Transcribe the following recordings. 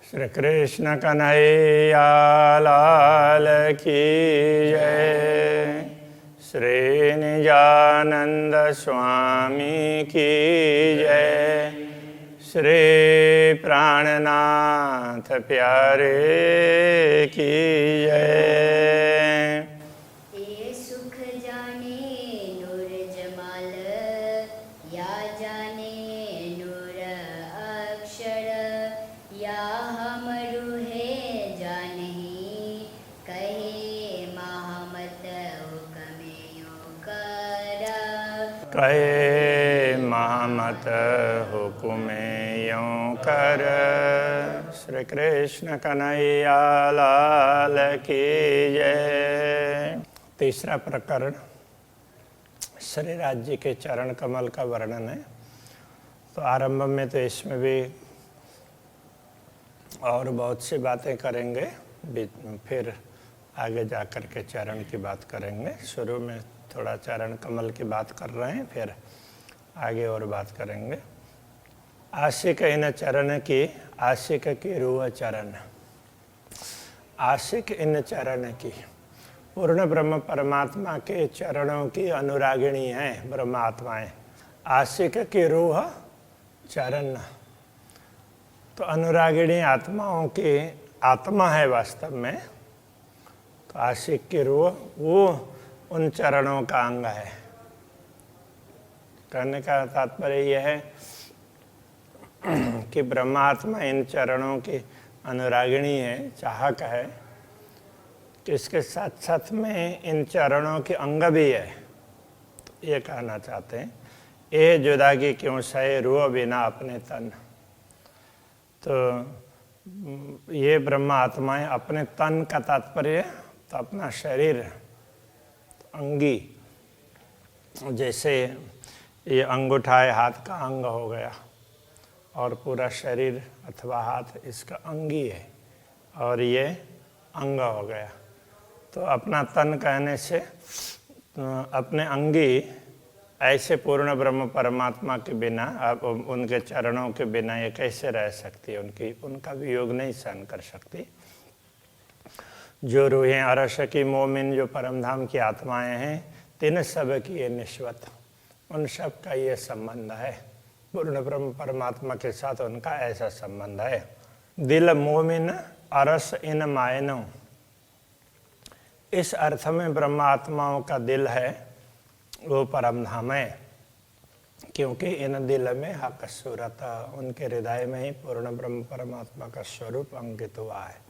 श्री कृष्ण कन्हैया लाल की जय। श्री निजानंद स्वामी की जय। श्री प्राणनाथ प्यारे की जय। ये सुख जाने नूर जमाल, या जाने नूर अक्षर, या हम रूहे जानही, कहे महमत हुक्मे कर। कहे महमत हुक्मे यों कर। श्री कृष्ण कन्हैया लाल की जय। तीसरा प्रकरण श्री राज्य के चरण कमल का वर्णन है। तो आरंभ में तो इसमें भी और बहुत सी बातें करेंगे, फिर आगे जा कर के चरण की बात करेंगे। शुरू में थोड़ा चरण कमल की बात कर रहे हैं, फिर आगे और बात करेंगे। आशिक इन चरण की, आशिक की रूह चरण। आशिक इन चरण की, पूर्ण ब्रह्म परमात्मा के चरणों की अनुरागिणी हैं ब्रह्मात्माएं। आशिक की रूह चरण, तो अनुरागिणी आत्माओं की आत्मा है वास्तव में। तो आशिक की रूह वो उन चरणों का अंग है। कहने का तात्पर्य यह है कि ब्रह्मात्मा इन चरणों की अनुरागिणी है, चाहक है, कि इसके साथ साथ में इन चरणों के अंग भी है। तो ये कहना चाहते हैं, ए जुदागी क्यों सहे रूह बिना अपने तन। तो ये ब्रह्मा आत्माएं अपने तन का तात्पर्य तो अपना शरीर, अंगी, जैसे ये अंगूठा है हाथ का अंग हो गया, और पूरा शरीर अथवा हाथ इसका अंगी है, और ये अंग हो गया। तो अपना तन कहने से अपने अंगी ऐसे पूर्ण ब्रह्म परमात्मा के बिना, अब उनके चरणों के बिना ये कैसे रह सकती है, उनका वियोग नहीं सहन कर सकती। जो रूहें अरश की मोमिन, जो परमधाम की आत्माएं हैं, तीन सब की ये निश्वत, उन सब का ये संबंध है। पूर्ण ब्रह्म परमात्मा के साथ उनका ऐसा संबंध है। दिल मोमिन अरस इन मायनों, इस अर्थ में ब्रह्मात्माओं का दिल है वो परमधाम है, क्योंकि इन दिल में हक सूरत, उनके हृदय में ही पूर्ण ब्रह्म परमात्मा का स्वरूप अंकित हुआ है।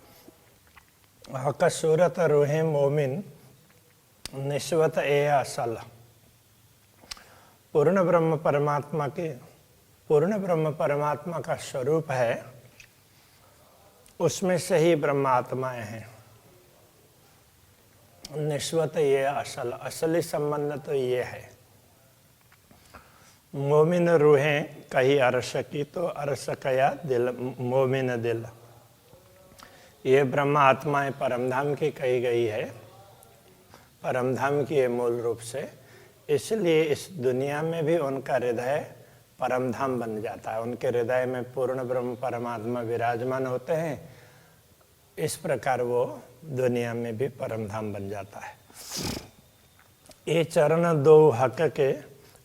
हक सूरत रूहे मोमिन निस्वत ए असल, पूर्ण ब्रह्म परमात्मा के, पूर्ण ब्रह्म परमात्मा का स्वरूप है, उसमें से ही ब्रह्मात्माएं हैं। निस्वत ये असल, असली संबंध तो ये है। मोमिन रूहें कही अरश की, तो अरश कया दिल, मोमिन दिल। ये ब्रह्म आत्माएं परमधाम की कही गई है, परमधाम की है मूल रूप से। इसलिए इस दुनिया में भी उनका हृदय परमधाम बन जाता है। उनके हृदय में पूर्ण ब्रह्म परमात्मा विराजमान होते हैं, इस प्रकार वो दुनिया में भी परमधाम बन जाता है। ये चरण दो हक के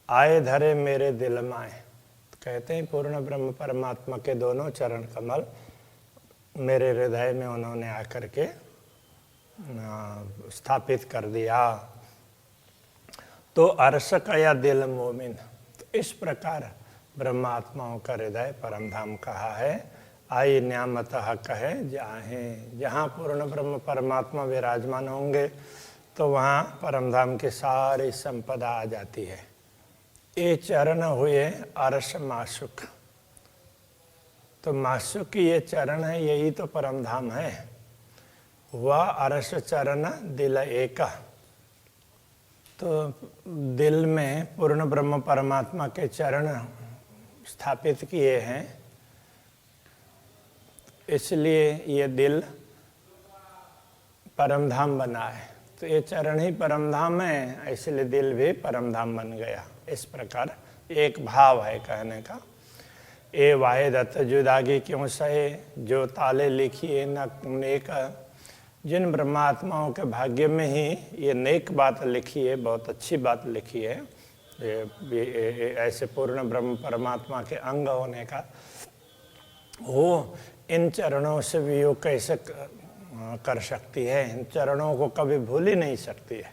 आए धरे मेरे दिल माए। कहते हैं पूर्ण ब्रह्म परमात्मा के दोनों चरण कमल मेरे हृदय में उन्होंने आकर के स्थापित कर दिया। तो अरश कया दिल मोमिन, तो इस प्रकार ब्रह्मात्माओं का हृदय परमधाम कहा है। आई न्यामत हक है जहाँ पूर्ण ब्रह्म परमात्मा विराजमान होंगे तो वहाँ परमधाम की सारी संपदा आ जाती है। ये चरण हुए अरश मासुक, तो मासुक ये चरण है, यही तो परमधाम है। वह अरश चरण दिल एक, तो दिल में पूर्ण ब्रह्म परमात्मा के चरण स्थापित किए हैं, इसलिए ये दिल परमधाम बना है। तो ये चरण ही परमधाम है, इसलिए दिल भी परमधाम बन गया। इस प्रकार एक भाव है कहने का ए वाहिदत जुदागी क्यों सहे, जो ताले लिखिए न नेक। जिन ब्रह्मात्माओं के भाग्य में ही ये नेक बात लिखी है, बहुत अच्छी बात लिखी है, ऐसे पूर्ण ब्रह्म परमात्मा के अंग होने का, वो इन चरणों से वियोग कैसे कर सकती है, इन चरणों को कभी भूल ही नहीं सकती है।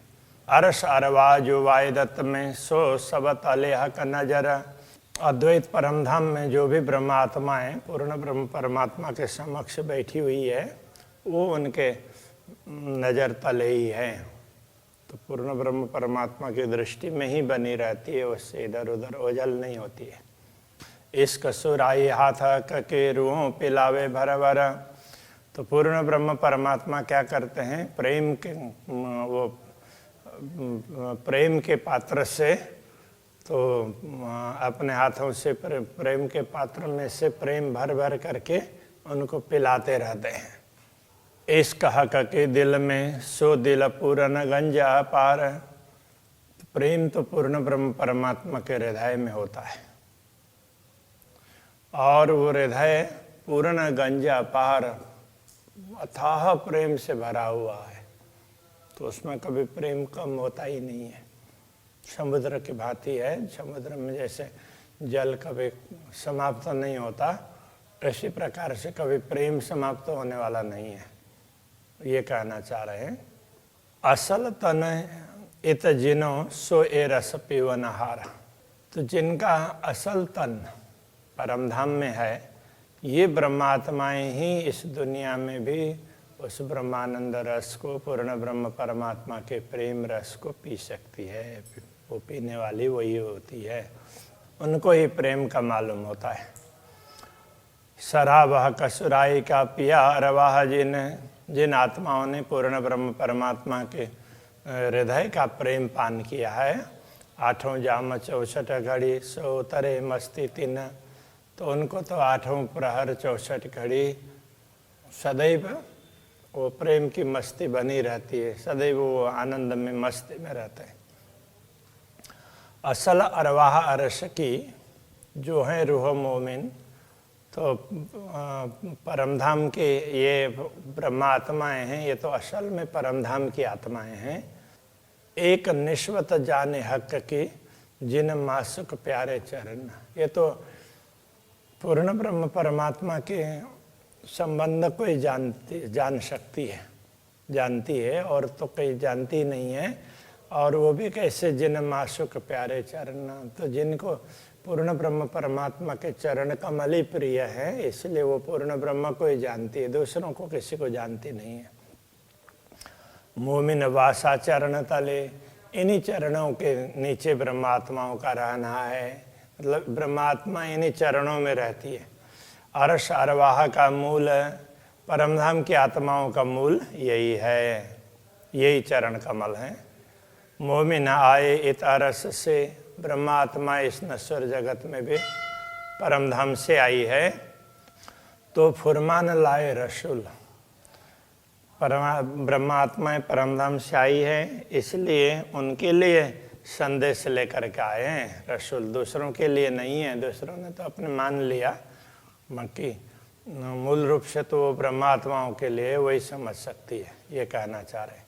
अरस अरवा जो वाहिदत में सो सब ताले हक नजर। अद्वैत परमधाम में जो भी ब्रह्मात्मा है, पूर्ण ब्रह्म परमात्मा के समक्ष बैठी हुई है, वो उनके नज़र तले ही है। तो पूर्ण ब्रह्म परमात्मा की दृष्टि में ही बनी रहती है, उससे इधर उधर ओझल नहीं होती है। इश्क सुराई हाथ के रूहों पिलावे भर भर। तो पूर्ण ब्रह्म परमात्मा क्या करते हैं, प्रेम के पात्र से, तो अपने हाथों से प्रेम के पात्र में से प्रेम भर भर करके उनको पिलाते रहते हैं। इश्क हक के दिल में सो दिल पूर्ण गंजा पार। प्रेम तो पूर्ण ब्रह्म परमात्मा के हृदय में होता है, और वो हृदय पूर्ण गंजा पार अथाह प्रेम से भरा हुआ है, तो उसमें कभी प्रेम कम होता ही नहीं है। समुद्र की भांति है, समुद्र में जैसे जल कभी समाप्त नहीं होता, इसी प्रकार से कभी प्रेम समाप्त होने वाला नहीं है, ये कहना चाह रहे हैं। असल तन इत जिनो सो ए रस पीवन हार। तो जिनका असल तन परमधाम में है, ये ब्रह्मात्माएं ही इस दुनिया में भी उस ब्रह्मानंद रस को, पूर्ण ब्रह्म परमात्मा के प्रेम रस को पी सकती है। वो पीने वाली वही होती है, उनको ही प्रेम का मालूम होता है। शराबह कसुराई का पिया अरवाह जिन आत्माओं ने पूर्ण ब्रह्म परमात्मा के हृदय का प्रेम पान किया है। आठों जाम 64 घड़ी सो तरे मस्ती तीन। तो उनको तो आठों प्रहर 64 घड़ी सदैव वो प्रेम की मस्ती बनी रहती है, सदैव वो आनंद में मस्ती में रहते हैं। असल अरवाह अरश की जो है रूह मोमिन, तो परमधाम के ये ब्रह्मात्माएं हैं, ये तो असल में परमधाम की आत्माएं हैं। एक निश्वत जाने हक की जिन मासुक प्यारे चरण। ये तो पूर्ण ब्रह्म परमात्मा के संबंध को ही जानती है और तो कहीं जानती नहीं है। और वो भी कैसे, जिन मासुक प्यारे चरण। तो जिनको पूर्ण ब्रह्म परमात्मा के चरण कमल ही प्रिय है, इसलिए वो पूर्ण ब्रह्म को ही जानती है, दूसरों को किसी को जानती नहीं है। मोमिन वासा चरण तले, इन्हीं चरणों के नीचे ब्रह्मात्माओं का रहना है, मतलब ब्रह्मात्मा इन्हीं चरणों में रहती है। अर्श अरवाह का मूल, परमधाम की आत्माओं का मूल यही है, यही चरण कमल है। मोमिन आए इत अरस से, ब्रह्मात्मा इस नश्वर जगत में भी परमधाम से आई है। तो फुरमान लाए रसूल, ब्रह्मात्माएं परमधाम से आई है, इसलिए उनके लिए संदेश लेकर के आए हैं रसूल, दूसरों के लिए नहीं है। दूसरों ने तो अपने मान लिया, बाकी मूल रूप से तो वो ब्रह्मात्माओं के लिए वही समझ सकती है, ये कहना चाह रहे हैं।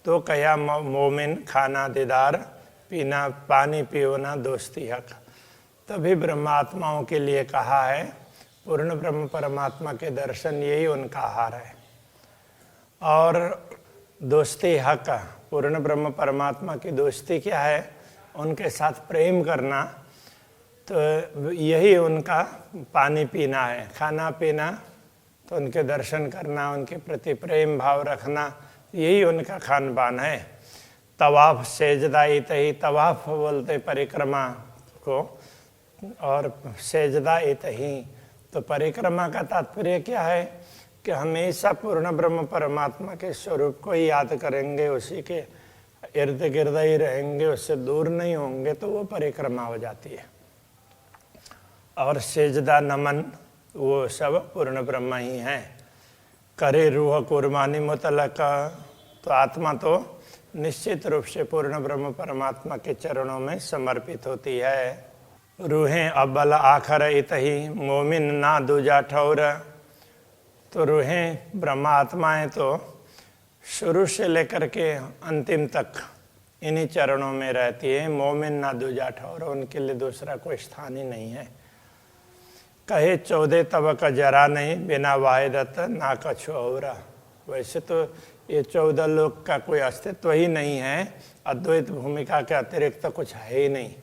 तो कया मोमिन खाना दीदार पीना, पानी पीना दोस्ती हक। तभी ब्रह्मात्माओं के लिए कहा है, पूर्ण ब्रह्म परमात्मा के दर्शन यही उनका आहार है। और दोस्ती हक, पूर्ण ब्रह्म परमात्मा की दोस्ती क्या है, उनके साथ प्रेम करना, तो यही उनका पानी पीना है। खाना पीना तो उनके दर्शन करना, उनके प्रति प्रेम भाव रखना, यही उनका खान पान है। तवाफ सेजदा इतही, तवाफ बोलते परिक्रमा को, और सेजदा इतही, तो परिक्रमा का तात्पर्य क्या है कि हमेशा पूर्ण ब्रह्म परमात्मा के स्वरूप को ही याद करेंगे, उसी के इर्द गिर्द ही रहेंगे, उससे दूर नहीं होंगे, तो वो परिक्रमा हो जाती है। और सेजदा नमन वो सब पूर्ण ब्रह्म ही हैं। करे रूह कुर्बानी मुतलक, तो आत्मा तो निश्चित रूप से पूर्ण ब्रह्म परमात्मा के चरणों में समर्पित होती है। रूहें अव्वल आखर इतही मोमिन ना दूजा ठौर। तो रूहें ब्रह्मा आत्माएं तो शुरू से लेकर के अंतिम तक इन्हीं चरणों में रहती है। मोमिन ना दूजा ठौर, उनके लिए दूसरा कोई स्थान ही नहीं है। कहे 14 तब का जरा नहीं बिना वाहिदत ना कछु और। वैसे तो ये 14 लोक का कोई अस्तित्व ही नहीं है, अद्वैत भूमिका के अतिरिक्त तो कुछ है ही नहीं।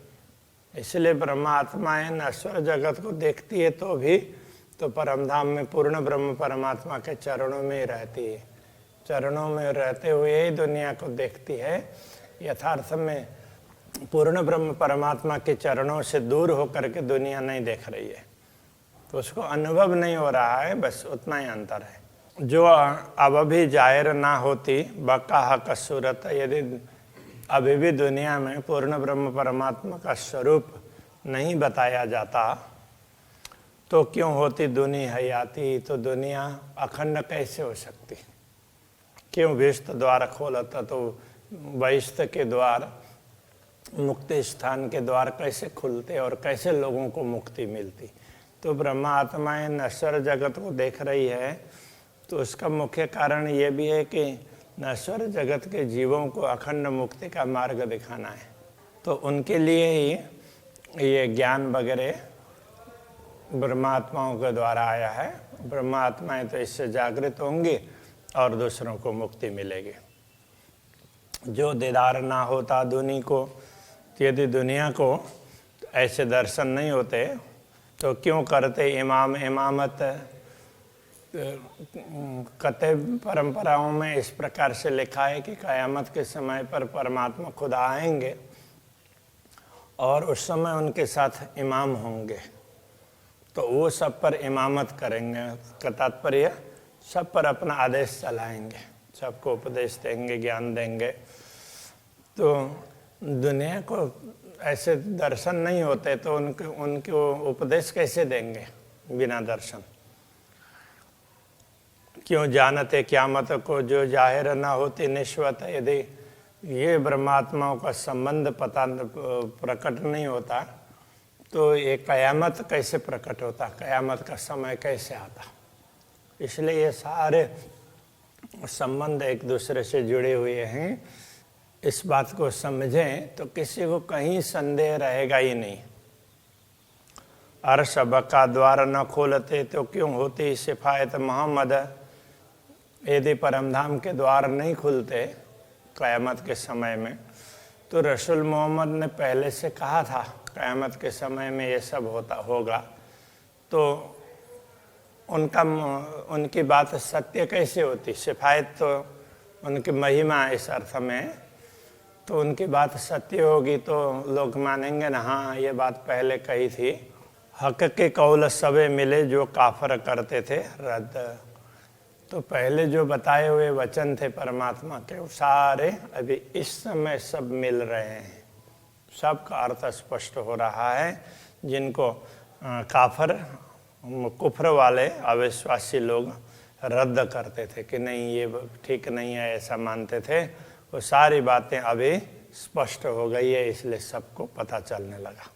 इसलिए ब्रह्मा आत्माएं नश्वर जगत को देखती है तो भी तो परमधाम में पूर्ण ब्रह्म परमात्मा के चरणों में ही रहती है। चरणों में रहते हुए ही दुनिया को देखती है। यथार्थ में पूर्ण ब्रह्म परमात्मा के चरणों से दूर होकर के दुनिया नहीं देख रही है, तो उसको अनुभव नहीं हो रहा है, बस उतना ही अंतर है। जो अब भी जाहिर ना होती बका हक सूरत, यदि अभी भी दुनिया में पूर्ण ब्रह्म परमात्मा का स्वरूप नहीं बताया जाता तो क्यों होती दुनिया हयाती, तो दुनिया अखंड कैसे हो सकती। क्यों विष्ट द्वार खोलता, तो वैष्ट के द्वार मुक्ति स्थान के द्वार कैसे खुलते और कैसे लोगों को मुक्ति मिलती। तो ब्रह्मा आत्माएं नश्वर जगत को देख रही है, तो उसका मुख्य कारण ये भी है कि नश्वर जगत के जीवों को अखंड मुक्ति का मार्ग दिखाना है। तो उनके लिए ही ये ज्ञान वगैरह ब्रह्मात्माओं के द्वारा आया है। ब्रह्मात्माएं तो इससे जागृत होंगी और दूसरों को मुक्ति मिलेगी। जो दीदार ना होता दुनी को, यदि दुनिया को ऐसे दर्शन नहीं होते तो क्यों करते इमाम इमामत। कते परंपराओं में इस प्रकार से लिखा है कि क़यामत के समय पर परमात्मा खुद आएंगे और उस समय उनके साथ इमाम होंगे, तो वो सब पर इमामत करेंगे। का तात्पर्य सब पर अपना आदेश चलाएंगे, सबको उपदेश देंगे, ज्ञान देंगे। तो दुनिया को ऐसे दर्शन नहीं होते तो उनको उपदेश कैसे देंगे बिना दर्शन। क्यों जानते क़यामत को जो जाहिर ना होती निश्वत। यदि ये ब्रह्मात्माओं का संबंध पता प्रकट नहीं होता तो ये क़यामत कैसे प्रकट होता, क़यामत का समय कैसे आता। इसलिए ये सारे संबंध एक दूसरे से जुड़े हुए हैं। इस बात को समझें तो किसी को कहीं संदेह रहेगा ही नहीं। अर्श बका द्वार न खोलते तो क्यों होती सिफायत मोहम्मद। यदि परमधाम के द्वार नहीं खुलते क़यामत के समय में, तो रसूल मोहम्मद ने पहले से कहा था क़यामत के समय में ये सब होगा, तो उनकी बात सत्य कैसे होती। सिफायत तो उनकी महिमा इस अर्थ में, तो उनकी बात सत्य होगी तो लोग मानेंगे ना, हाँ ये बात पहले कही थी। हक के कौल सबे मिले जो काफर करते थे रद्द। तो पहले जो बताए हुए वचन थे परमात्मा के, वो सारे अभी इस समय सब मिल रहे हैं, सबका अर्थ स्पष्ट हो रहा है। जिनको काफर कुफ्र वाले अविश्वासी लोग रद्द करते थे कि नहीं ये ठीक नहीं है, ऐसा मानते थे, वो सारी बातें अभी स्पष्ट हो गई है, इसलिए सबको पता चलने लगा।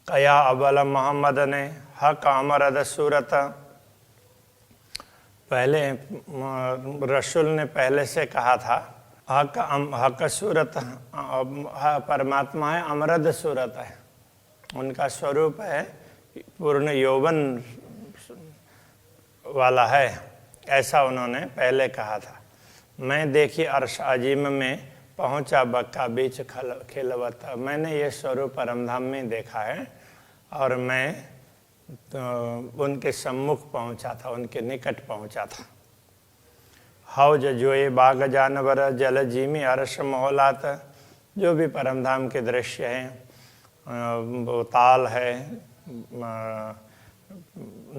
कया अव्वल मोहम्मद ने हक अमरद सूरत। पहले रसूल ने पहले से कहा था हक सूरत, परमात्मा है अमरद सूरत है, उनका स्वरूप है पूर्ण यौवन वाला है, ऐसा उन्होंने पहले कहा था। मैं देखी अर्श अजीम में पहुंचा बक्का बीच खिलवता। मैंने ये स्वरूप परमधाम में देखा है और मैं तो उनके सम्मुख पहुंचा था, उनके निकट पहुंचा था। हौज जोए बाग जानवर जल जीमी अर्श मोहलात। जो भी परमधाम के दृश्य हैं, वो ताल है,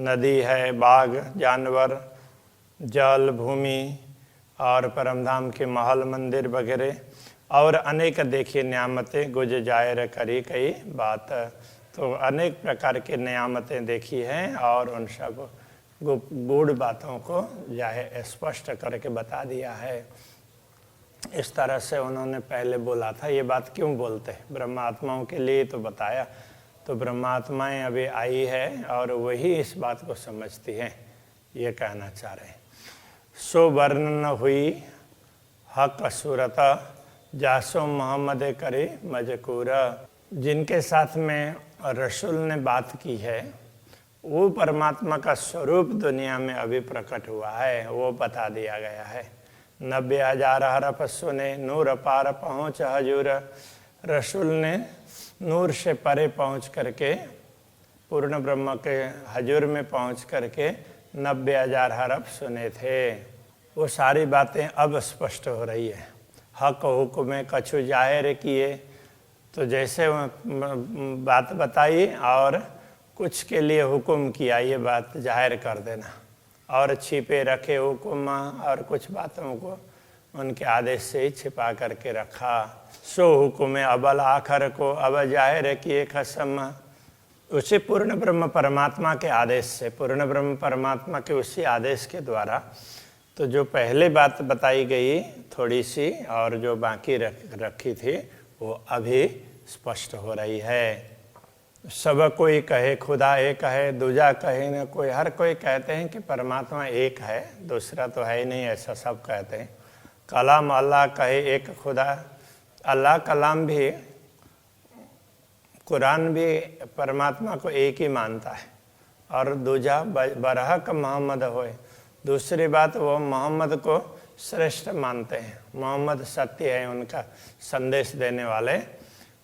नदी है, बाग, जानवर, जल, भूमि और परमधाम के महल मंदिर वगैरह और अनेक देखिए नियामतें गुज जाहिर करी कई बात। तो अनेक प्रकार की नियामतें देखी हैं और उन सब गूढ़ बातों को जाहिर स्पष्ट करके बता दिया है। इस तरह से उन्होंने पहले बोला था। ये बात क्यों बोलते हैं, ब्रह्मात्माओं के लिए तो बताया। तो ब्रह्मात्माएं अभी आई है और वही इस बात को समझती हैं, ये कहना चाह रहे हैं। सो वर्णन हुई हक सूरत जासो मोहम्मद करे मजकूरा। जिनके साथ में रसूल ने बात की है वो परमात्मा का स्वरूप दुनिया में अभी प्रकट हुआ है, वो बता दिया गया है। 90,000 हरफ सुने नूर पार पहुँच हजूर। रसूल ने नूर से परे पहुँच करके पूर्ण ब्रह्म के हजूर में पहुँच करके 90,000 हरफ सुने थे। वो सारी बातें अब स्पष्ट हो रही है। हक हुक्म कछु जाहिर किए, तो जैसे बात बताई और कुछ के लिए हुक्म किया, ये बात जाहिर कर देना, और छिपे रखे हुक्म और कुछ बातों को उनके आदेश से ही छिपा करके रखा। सो हुक्म अबल आखर को अब जाहिर किए खसम। उसी पूर्ण ब्रह्म परमात्मा के आदेश से, पूर्ण ब्रह्म परमात्मा के उसी आदेश के द्वारा, तो जो पहले बात बताई गई थोड़ी सी और जो बाकी रखी थी वो अभी स्पष्ट हो रही है। सब कोई कहे खुदा एक है, दूजा कहे न कोई। हर कोई कहते हैं कि परमात्मा एक है, दूसरा तो है ही नहीं, ऐसा सब कहते हैं। कलाम अल्लाह कहे एक खुदा, अल्लाह कलाम भी, कुरान भी परमात्मा को एक ही मानता है। और दूजा बरहक मोहम्मद होए, दूसरी बात वो मोहम्मद को श्रेष्ठ मानते हैं, मोहम्मद सत्य है, उनका संदेश देने वाले,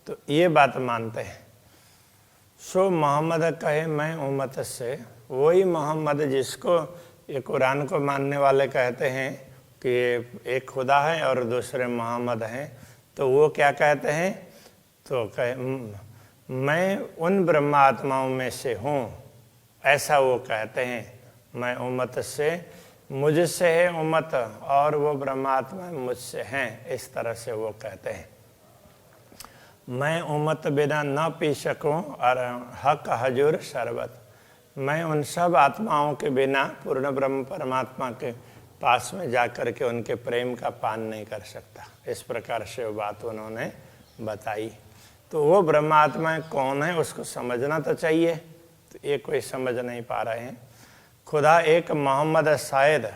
तो ये बात मानते हैं। सो मोहम्मद कहे मैं उम्मत से, वही मोहम्मद जिसको ये कुरान को मानने वाले कहते हैं कि एक खुदा है और दूसरे मोहम्मद हैं, तो वो क्या कहते हैं, तो कहे मैं उन ब्रह्मात्माओं में से हूँ, ऐसा वो कहते हैं। मैं उम्मत से, मुझसे है उम्मत और वो ब्रह्मात्मा मुझसे हैं, इस तरह से वो कहते हैं। मैं उम्मत बिना न पी सकूं और हक हजूर शरबत। मैं उन सब आत्माओं के बिना पूर्ण ब्रह्म परमात्मा के पास में जा कर के उनके प्रेम का पान नहीं कर सकता। इस प्रकार से वो बात उन्होंने बताई। तो वो ब्रह्मात्मा कौन है उसको समझना तो चाहिए, तो ये कोई समझ नहीं पा रहे हैं। खुदा एक मोहम्मद शायद,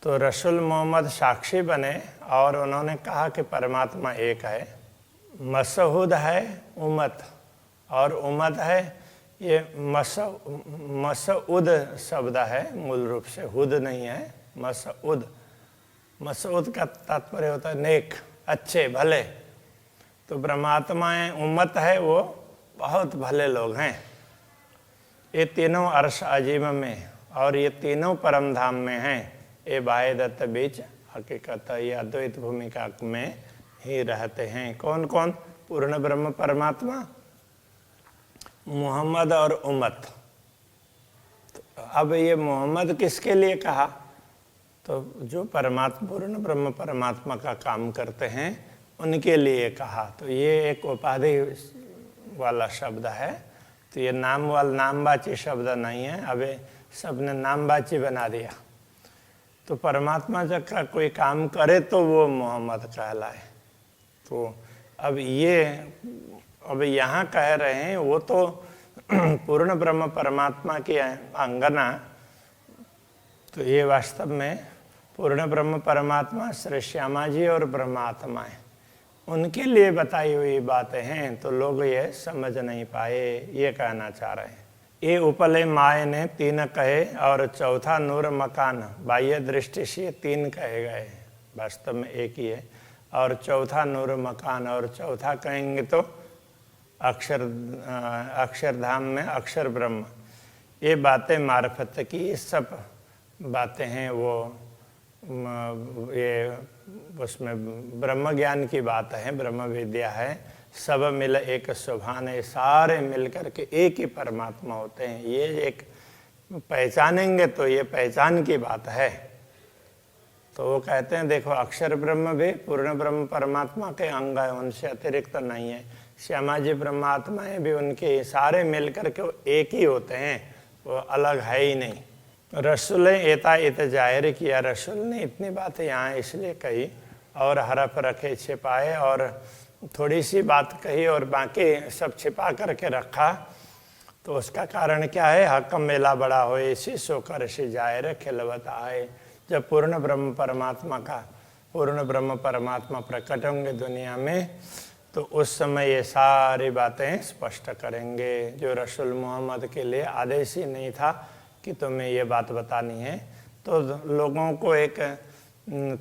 तो रसूल मोहम्मद साक्षी बने और उन्होंने कहा कि परमात्मा एक है। मसहूद है उम्मत, और उम्मत है ये मसऊद शब्द है, मूल रूप से हुद नहीं है, मसऊद। मसऊद का तात्पर्य होता है नेक, अच्छे, भले। तो परमात्माएं उम्मत है, वो बहुत भले लोग हैं। ये तीनों अर्श अजीम में और ये तीनों परम धाम में हैं। ये बाह्यदत्त बीच हकीकत ये अद्वैत भूमिका में ही रहते हैं। कौन कौन? पूर्ण ब्रह्म परमात्मा, मोहम्मद और उम्मत। तो अब ये मोहम्मद किसके लिए कहा? तो जो परमात्मा, पूर्ण ब्रह्म परमात्मा का काम करते हैं उनके लिए कहा। तो ये एक उपाधि वाला शब्द है, तो ये नामवाची शब्द नहीं है। अब सबने नामवाची बना दिया। तो परमात्मा जब का कोई काम करे तो वो मोहम्मद कहलाए। तो अब यहाँ कह रहे हैं वो तो पूर्ण ब्रह्म परमात्मा की अंगना, तो ये वास्तव में पूर्ण ब्रह्म परमात्मा श्री श्यामा जी और ब्रह्मात्माएं, उनके लिए बताई हुई बातें हैं। तो लोग ये समझ नहीं पाए, ये कहना चाह रहे हैं। ये उपले माए ने तीन कहे और चौथा नूर मकान। बाह्य दृष्टि से तीन कहे गए, वास्तव में एक ही है। और चौथा नूर मकान, और चौथा कहेंगे तो अक्षरधाम में अक्षर ब्रह्म। ये बातें मार्फत की, ये सब बातें हैं वो ये उसमें ब्रह्म ज्ञान की बात है, ब्रह्म विद्या है। सब मिल एक सुभान है, सारे मिल करके एक ही परमात्मा होते हैं। ये एक पहचानेंगे तो ये पहचान की बात है। तो वो कहते हैं देखो अक्षर ब्रह्म भी पूर्ण ब्रह्म परमात्मा के अंग है, उनसे अतिरिक्त तो नहीं है। श्यामा जी ब्रह्मात्माएं भी उनके सारे मिल करके एक ही होते हैं, वो अलग है ही नहीं। रसूल एता इत जाहिर किया, रसूल ने इतनी बातें यहाँ इसलिए कही और हरफ रखे छिपाए और थोड़ी सी बात कही और बाकी सब छिपा करके रखा, तो उसका कारण क्या है? हकम मेला बड़ा होए सी सो कर सी जाहिर खिलवत आए। जब पूर्ण ब्रह्म परमात्मा प्रकट होंगे दुनिया में, तो उस समय ये सारी बातें स्पष्ट करेंगे। जो रसूल मोहम्मद के लिए आदेश ही नहीं था कि तुम्हें ये बात बतानी है, तो लोगों को एक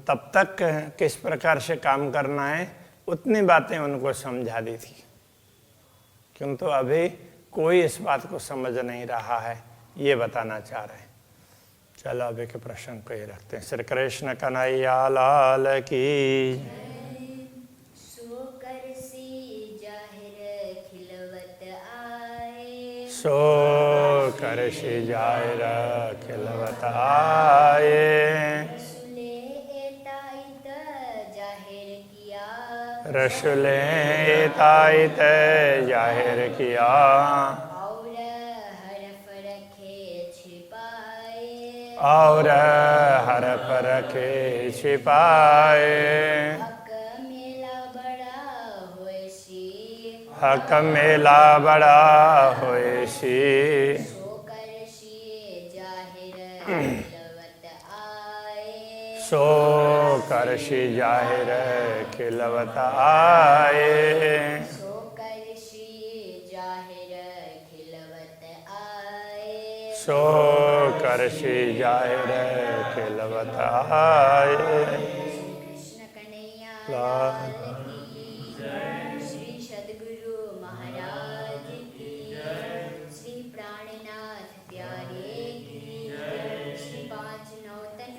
तब तक किस प्रकार से काम करना है उतनी बातें उनको समझा दी थी, किंतु अभी कोई इस बात को समझ नहीं रहा है, ये बताना चाह रहे हैं। चलो अभी के प्रश्न को ही रखते हैं। श्री कृष्ण कन्हैया लाल की। सो कर सी जाहिर खिलवत आए, सो कर सी जाहिर खिलवत आए। रसूले ताइत जाहिर किया, और हरफ रखे छिपाए, और हरफ रखे छिपाए। हक मेला बड़ा होए सी, हक मेला बड़ा होए सी। सो कर सी जाहिर खिलवत आए, सो कर सी जाहिर खिलवत आए। सो कर सी जाहिर खिलवत आए, सो कर सी जाहिर खिलवत आए। कृष्ण कन्हैया लाल की जय, श्री सद्गुरु महाराज की जय, श्री प्राणनाथ प्यारे की जय, श्री पांच नौतन